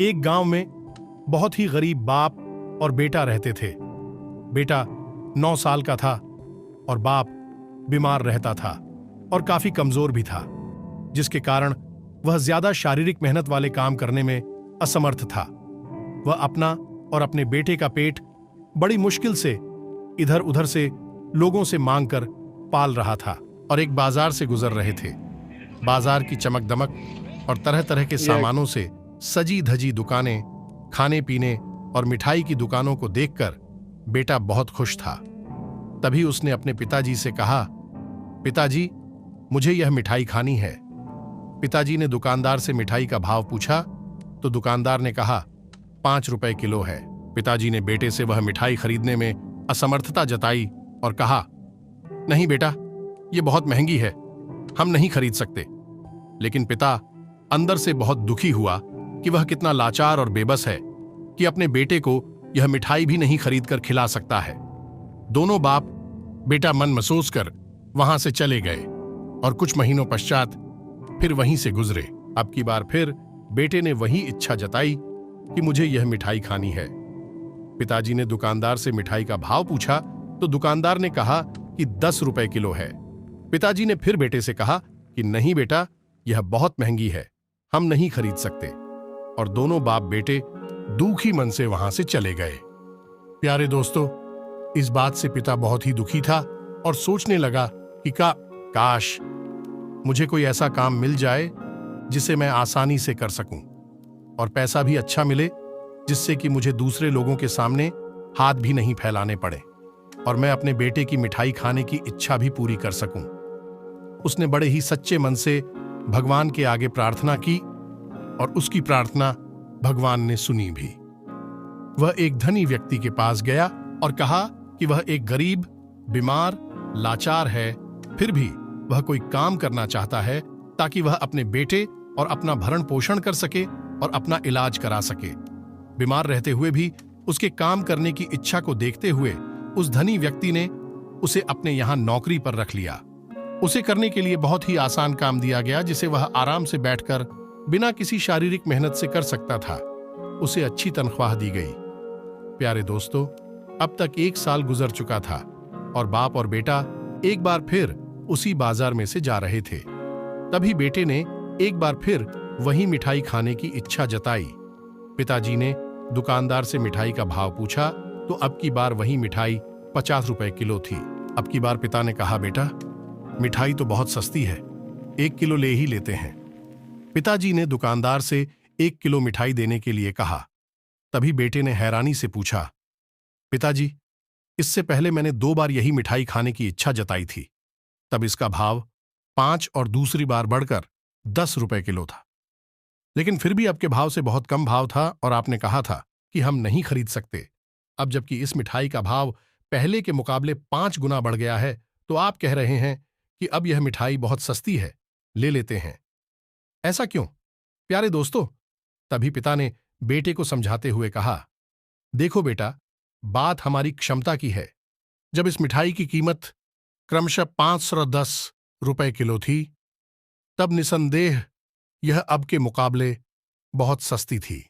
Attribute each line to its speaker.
Speaker 1: एक गांव में बहुत ही गरीब बाप और बेटा रहते थे। बेटा 9 साल का था और बाप बीमार रहता था और काफी कमजोर भी था, जिसके कारण वह ज्यादा शारीरिक मेहनत वाले काम करने में असमर्थ था। वह अपना और अपने बेटे का पेट बड़ी मुश्किल से इधर उधर से लोगों से मांग कर पाल रहा था और एक बाजार से गुजर रहे थे। बाजार की चमक दमक और तरह तरह के सामानों से सजी धजी दुकानें, खाने पीने और मिठाई की दुकानों को देखकर बेटा बहुत खुश था। तभी उसने अपने पिताजी से कहा, पिताजी, मुझे यह मिठाई खानी है। पिताजी ने दुकानदार से मिठाई का भाव पूछा तो दुकानदार ने कहा 5 रुपए किलो है। पिताजी ने बेटे से वह मिठाई खरीदने में असमर्थता जताई और कहा, नहीं बेटा, यह बहुत महंगी है, हम नहीं खरीद सकते। लेकिन पिता अंदर से बहुत दुखी हुआ कि वह कितना लाचार और बेबस है कि अपने बेटे को यह मिठाई भी नहीं खरीद कर खिला सकता है। दोनों बाप बेटा मन महसूस कर वहां से चले गए और कुछ महीनों पश्चात फिर वहीं से गुजरे। अब की बार फिर बेटे ने वही इच्छा जताई कि मुझे यह मिठाई खानी है। पिताजी ने दुकानदार से मिठाई का भाव पूछा तो दुकानदार ने कहा कि 10 रुपए किलो है। पिताजी ने फिर बेटे से कहा कि नहीं बेटा, यह बहुत महंगी है, हम नहीं खरीद सकते। और दोनों बाप बेटे दुखी मन से वहां से चले गए। प्यारे दोस्तों, इस बात से पिता बहुत ही दुखी था और सोचने लगा कि काश मुझे कोई ऐसा काम मिल जाए जिसे मैं आसानी से कर सकूं और पैसा भी अच्छा मिले, जिससे कि मुझे दूसरे लोगों के सामने हाथ भी नहीं फैलाने पड़े और मैं अपने बेटे की मिठाई खाने की इच्छा भी पूरी कर सकूं। उसने बड़े ही सच्चे मन से भगवान के आगे प्रार्थना की और उसकी प्रार्थना भगवान ने सुनी भी। वह एक धनी व्यक्ति के पास गया और कहा कि वह एक गरीब, बीमार, लाचार है, फिर भी वह कोई काम करना चाहता है ताकि वह अपने बेटे और अपना भरण पोषण कर सके और अपना इलाज करा सके। बीमार रहते हुए भी उसके काम करने की इच्छा को देखते हुए उस धनी व्यक्ति ने उसे अपने यहां नौकरी पर रख लिया। उसे करने के लिए बहुत ही आसान काम दिया गया, जिसे वह आराम से बैठकर बिना किसी शारीरिक मेहनत से कर सकता था। उसे अच्छी तनख्वाह दी गई। प्यारे दोस्तों, अब तक 1 साल गुजर चुका था और बाप और बेटा एक बार फिर उसी बाजार में से जा रहे थे। तभी बेटे ने एक बार फिर वही मिठाई खाने की इच्छा जताई। पिताजी ने दुकानदार से मिठाई का भाव पूछा तो अब की बार वही मिठाई 50 रुपए किलो थी। अब की बार पिता ने कहा, बेटा, मिठाई तो बहुत सस्ती है, 1 किलो ले ही लेते हैं। पिताजी ने दुकानदार से 1 किलो मिठाई देने के लिए कहा। तभी बेटे ने हैरानी से पूछा, पिताजी, इससे पहले मैंने 2 बार यही मिठाई खाने की इच्छा जताई थी, तब इसका भाव 5 और दूसरी बार बढ़कर 10 रुपए किलो था, लेकिन फिर भी आपके भाव से बहुत कम भाव था और आपने कहा था कि हम नहीं खरीद सकते। अब जबकि इस मिठाई का भाव पहले के मुकाबले 5 गुना बढ़ गया है, तो आप कह रहे हैं कि अब यह मिठाई बहुत सस्ती है, ले लेते हैं। ऐसा क्यों? प्यारे दोस्तों, तभी पिता ने बेटे को समझाते हुए कहा, देखो बेटा, बात हमारी क्षमता की है। जब इस मिठाई की कीमत क्रमशः 5 और 10 रुपए किलो थी, तब निसंदेह यह अब के मुकाबले बहुत सस्ती थी।